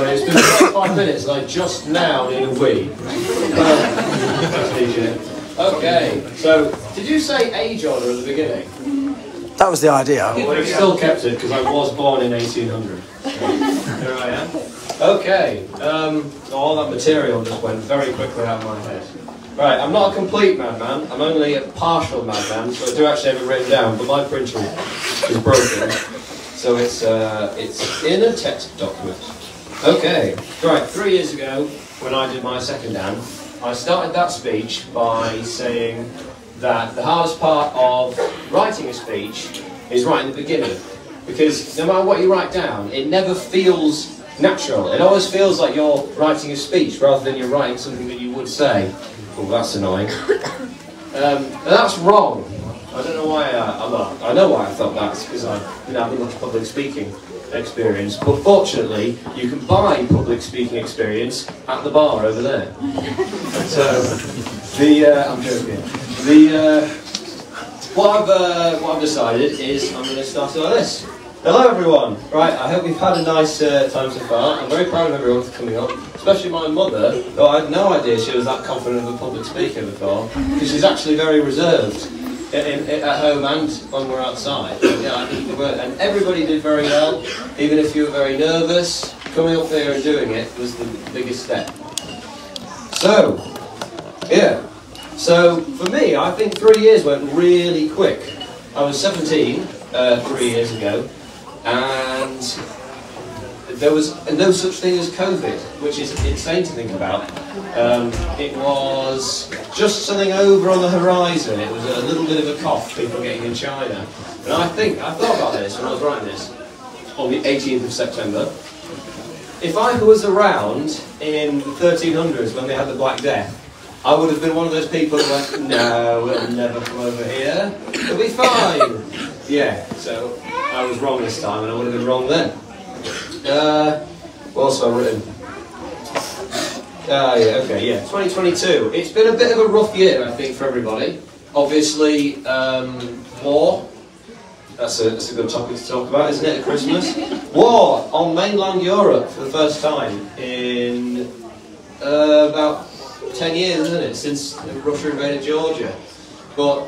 everybody. It's been 5 minutes and I just now need a wee. Okay, so did you say age order at the beginning? That was the idea. Well, we've still kept it because I was born in 1800. Here I am. Okay, all that material just went very quickly out of my head. Right, I'm not a complete madman, I'm only a partial madman, so I do actually have it written down, but my printer is broken, so it's in a text document. Okay, right, 3 years ago, when I did my second Dan, I started that speech by saying that the hardest part of writing a speech is right in the beginning, because no matter what you write down, it never feels natural. It always feels like you're writing a speech rather than you're writing something that you would say. Oh, that's annoying. And that's wrong. I don't know why, well, I know why I thought that, because I've been having much public speaking experience, but fortunately, you can buy public speaking experience at the bar over there. So, I'm joking. What I've decided is I'm going to start it like this. Hello everyone! Right, I hope you've had a nice time so far. I'm very proud of everyone for coming up, especially my mother, though I had no idea she was that confident of a public speaker before, because she's actually very reserved at home and when we're outside. Yeah, I think and everybody did very well, even if you were very nervous. Coming up there and doing it was the biggest step. So, yeah. So, for me, I think 3 years went really quick. I was 17 3 years ago, and there was no such thing as COVID, which is insane to think about. It was just something over on the horizon. It was a little bit of a cough people getting in China. And I thought about this when I was writing this on the 18th of September. If I was around in the 1300s when they had the Black Death, I would have been one of those people who went, no, we'll never come over here, it'll be fine. Yeah, so I was wrong this time and I would have been wrong then. What else have I written? Yeah, okay, yeah, 2022. It's been a bit of a rough year, I think, for everybody. Obviously, war. That's a good topic to talk about, isn't it, at Christmas? War on mainland Europe for the first time in about 10 years, isn't it, since Russia invaded Georgia. But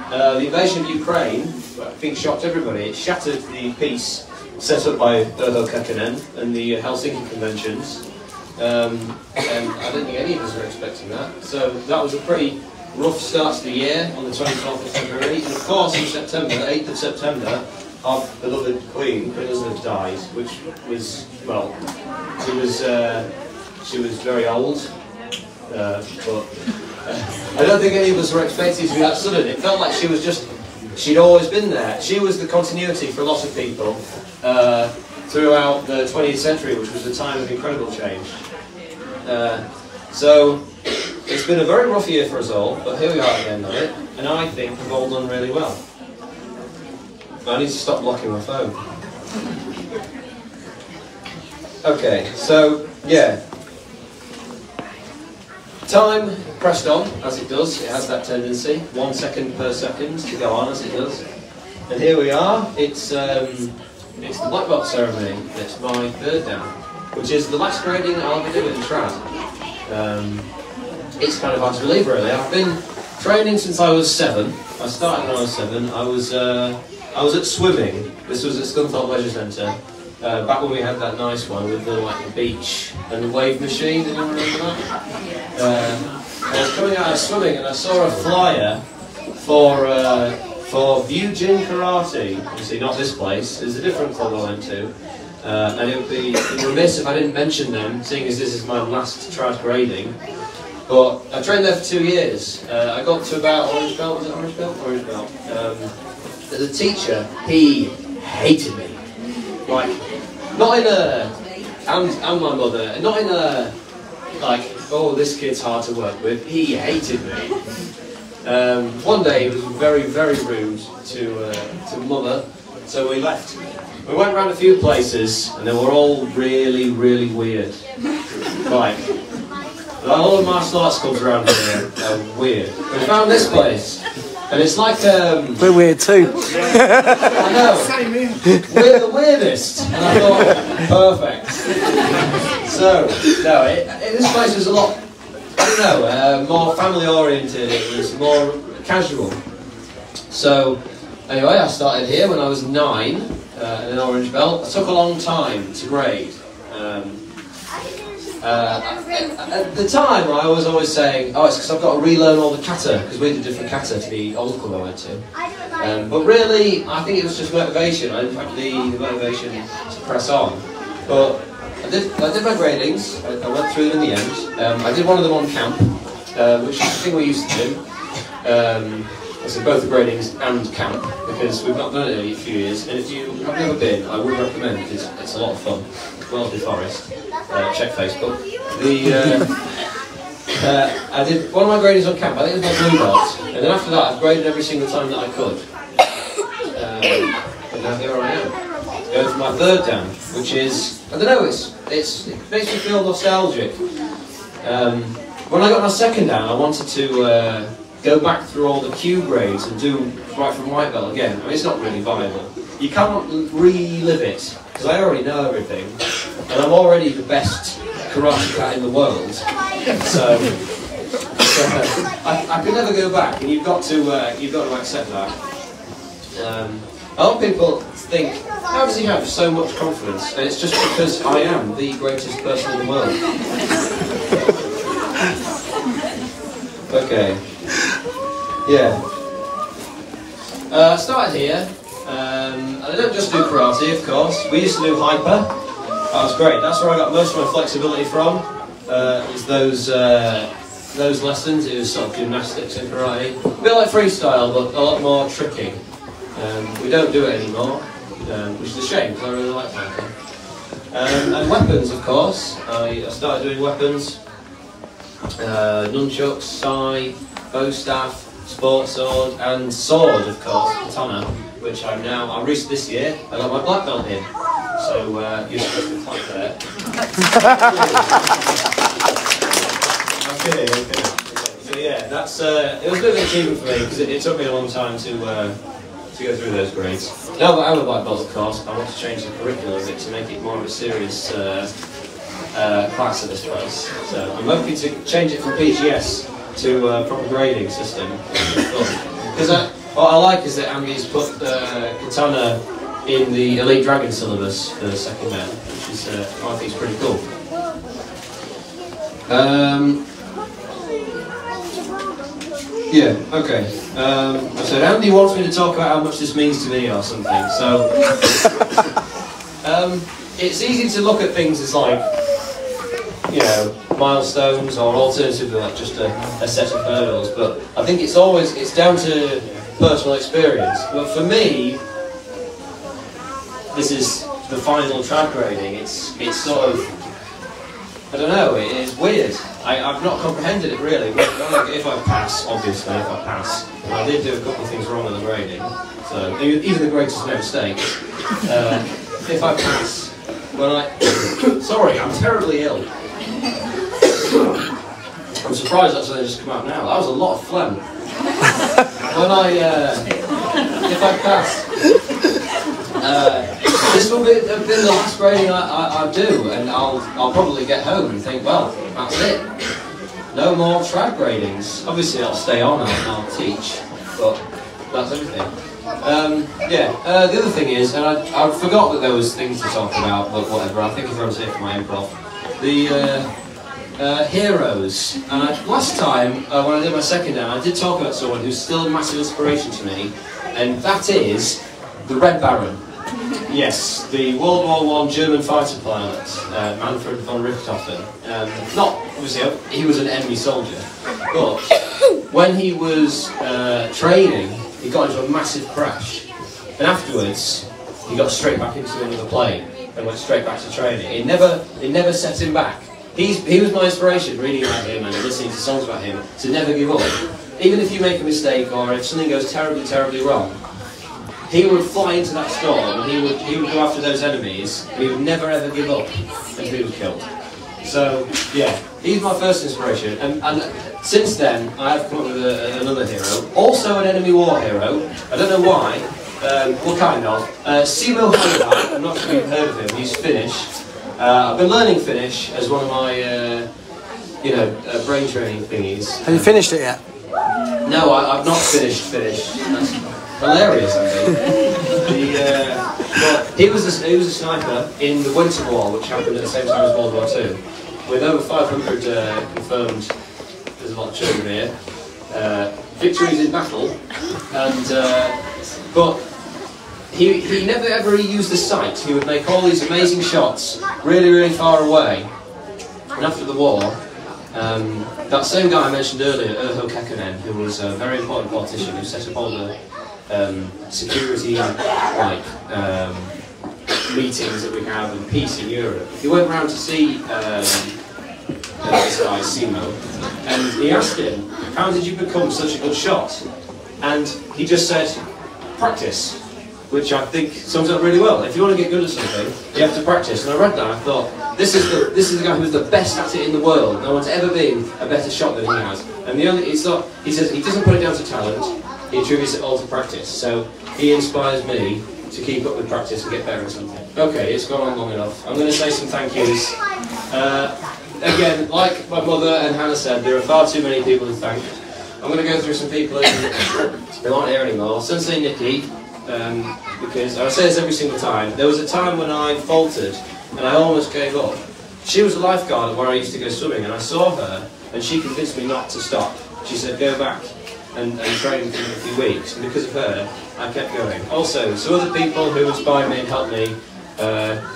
the invasion of Ukraine, I think, shocked everybody. It shattered the peace set up by Urho Kekkonen and the Helsinki Conventions. And I don't think any of us were expecting that. So that was a pretty rough start to the year on the 24th of February. And of course, in September, the 8th of September, our beloved Queen Elizabeth died, which was, well, she was very old. But I don't think any of us were expecting it to be that sudden. It felt like she'd always been there. She was the continuity for a lot of people throughout the 20th century, which was a time of incredible change. So it's been a very rough year for us all, but here we are at the end of it, and I think we've all done really well. I need to stop blocking my phone. Okay, so yeah. Time pressed on, as it does. It has that tendency, 1 second per second to go on as it does. And here we are. It's the black belt ceremony. It's my third Dan, which is the last grading I'll ever do in trad. It's kind of hard to believe, really. I've been training since I was 7. I started when I was 7. I was at swimming. This was at Scunthorpe Leisure Centre. Back when we had that nice one with the beach and the wave machine, did you remember that? I was coming out of swimming and I saw a flyer for Vyujin Karate. Obviously not this place, there's a different club I went to. And it would be remiss if I didn't mention them, seeing as this is my last trad grading. But I trained there for 2 years. I got to about orange belt, was it orange belt? Orange belt. As a teacher, he hated me. Like, not in a, and my mother, not in a, like, oh, this kid's hard to work with. He hated me. One day he was very, very rude to mother, so we left. We went around a few places, and they were all really, really weird. Like, all the martial arts clubs around here are weird. We found this place, and it's like we're weird too. I know. we're the weirdest. And I thought, perfect. So, no, this place was a lot, I don't know, more family oriented, it was more casual. So, anyway, I started here when I was 9, in an orange belt. It took a long time to grade. At the time, I was always saying, oh, it's because I've got to relearn all the kata, because we did different kata to the old club I went to. But really, I think it was just motivation. I didn't have the motivation to press on. But I did my gradings, I went through them in the end. I did one of them on camp, which is the thing we used to do. I said both the gradings and camp, because we've not done it in a few years. And if you have never been, I would recommend it. It's a lot of fun. Wellesley Forest. Check Facebook. I did one of my gradings on camp. I think it was my blue belt, and then after that, I've graded every single time that I could. But now here I am, going for my 3rd Dan, which is, I don't know, it makes me feel nostalgic. When I got my 2nd Dan, I wanted to go back through all the Q grades and do right from white belt again. I mean, it's not really viable. You can't relive it, because I already know everything, and I'm already the best karate cat in the world. So I could never go back, and you've got to accept that. A lot of people think, how does he have so much confidence? And it's just because I am the greatest person in the world. Okay. Yeah. I started here, and I don't just do karate, of course. We used to do hyper. That was great. That's where I got most of my flexibility from. Was those lessons. It was sort of gymnastics and karate. A bit like freestyle, but a lot more tricky. We don't do it anymore, which is a shame because I really like hyper. And weapons, of course. I started doing weapons. Nunchucks, sai, bow staff, sports sword, and sword, of course, katana, which I recently this year, I got my black belt in. So you're supposed to clap there. I'm kidding. Okay. So yeah, that's it was a bit of an achievement for me because it took me a long time to go through those grades. Now that I'm a black belt, of course, I want to change the curriculum a bit to make it more of a serious class at this place. So I'm hoping to change it from PGS to a proper grading system. Because what I like is that Andy's put katana in the Elite Dragon syllabus for the 2nd Dan, which is I think is pretty cool. Yeah, okay. So Andy wants me to talk about how much this means to me or something. So it's easy to look at things as like, you know, milestones or alternatively like just a set of hurdles, but I think it's down to personal experience. But for me, this is the final trad grading. It's sort of, I don't know, it is weird. I've not comprehended it really. If I pass, obviously, if I pass, I did do a couple of things wrong with the grading, so even the greatest of no mistakes. If I pass, when sorry, I'm terribly ill. I'm surprised that's only just come out now. That was a lot of phlegm. If I pass, this will be the last grading I do, and I'll probably get home and think, well, that's it. No more trad gradings. Obviously, I'll stay on and I'll teach, but that's everything. The other thing is, and I forgot that there was things to talk about, but whatever. I think I was here for my improv. The heroes. And last time, when I did my 2nd Dan, I did talk about someone who's still a massive inspiration to me, and that is the Red Baron. Yes, the World War I German fighter pilot, Manfred von Richthofen. Not, obviously, he was an enemy soldier, but when he was training, he got into a massive crash, and afterwards, he got straight back into another plane and went straight back to training. It never set him back. He was my inspiration, reading about him and listening to songs about him, to never give up. Even if you make a mistake or if something goes terribly, terribly wrong, he would fly into that storm and he would go after those enemies, and he would never ever give up until he was killed. So, yeah, he's my first inspiration, and since then I have come up with another hero, also an enemy war hero. I don't know why, Well, kind of. Simo Hanada, I'm not sure if you've heard of him, he's Finnish. I've been learning Finnish as one of my, brain training thingies. Have you finished it yet? No, I've not finished Finnish. That's hilarious, I think. But he was a sniper in the Winter War, which happened at the same time as World War II, with over 500 confirmed. There's a lot of children here. Victories in battle, and but he never ever used the sight. He would make all these amazing shots, really, really far away. And after the war, that same guy I mentioned earlier, Urho Kekkonen, who was a very important politician who set up all the security meetings that we have and peace in Europe. He went round to see this guy, Simo, and he asked him, how did you become such a good shot? And he just said, practice, which I think sums up really well. If you want to get good at something, you have to practice. And I read that and I thought, this is the guy who's the best at it in the world. No one's ever been a better shot than he has. And he says he doesn't put it down to talent, he attributes it all to practice. So he inspires me to keep up with practice and get better at something. Okay, it's gone on long enough. I'm going to say some thank yous. Again, like my mother and Hannah said, there are far too many people to thank. I'm going to go through some people who aren't here anymore. Sensei Nikki, because I say this every single time, there was a time when I faltered and I almost gave up. She was a lifeguard where I used to go swimming, and I saw her and she convinced me not to stop. She said, go back and train for a few weeks, and because of her, I kept going. Also, some other people who inspired me and helped me,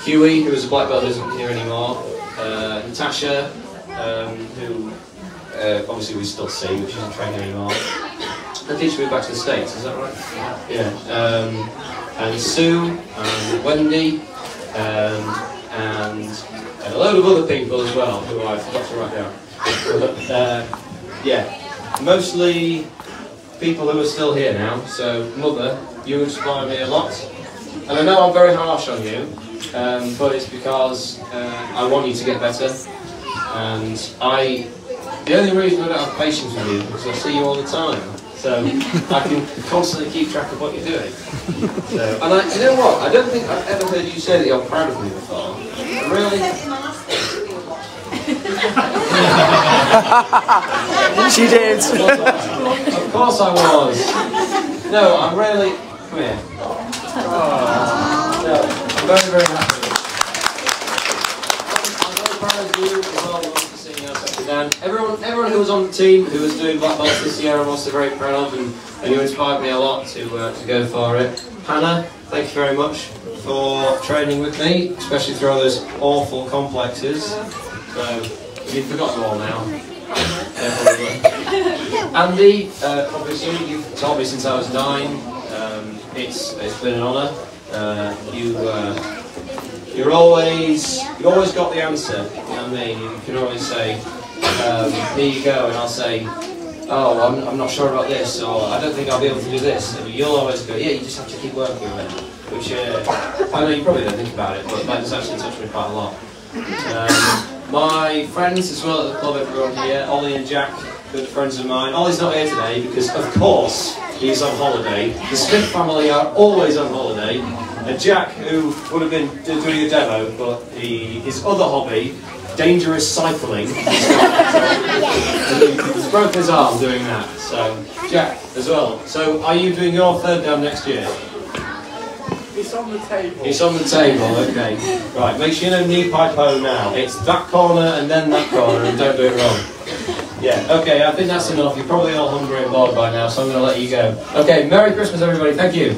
Huey, who was a black belt, isn't here anymore, Natasha, who obviously we still see, but she's not training anymore. I think she moved back to the States, is that right? Yeah. And Sue, and Wendy, and a load of other people as well, who I forgot to write down. But, yeah, mostly people who are still here now. So, Mother, you inspire me a lot. And I know I'm very harsh on you, but it's because I want you to get better. And the only reason I don't have patience with you is because I see you all the time. So I can constantly keep track of what you're doing. So, and you know what? I don't think I've ever heard you say that you're proud of me before. Really? She did. Of course I was. No, I'm really. Come here. No, I'm very, very happy. I'm very proud of you as well. And everyone who was on the team, who was doing black belts this year, I'm also very proud of, and you inspired me a lot to go for it. Hannah, thank you very much for training with me, especially through all those awful complexes. So, you've forgotten them all now. Andy, obviously, you've taught me since I was 9. It's been an honour. You've always got the answer. You know what I mean? You can always say, here you go, and I'll say, oh, I'm not sure about this, or I don't think I'll be able to do this. And you'll always go, yeah, you just have to keep working on it. Which, I know you probably don't think about it, but that has actually touched me quite a lot. My friends as well at the club, everyone here, Ollie and Jack, good friends of mine. Ollie's not here today because, of course, he's on holiday. The Smith family are always on holiday. And Jack, who would have been doing a demo, but his other hobby, dangerous cycling, he's broken his arm doing that. So, Jack, as well. So, are you doing your third down next year? It's on the table. It's on the table, okay. Right, make sure you know knee pipe home now. It's that corner and then that corner, and don't do it wrong. Yeah, okay, I think that's enough. You're probably all hungry and bored by now, so I'm going to let you go. Okay, Merry Christmas, everybody. Thank you.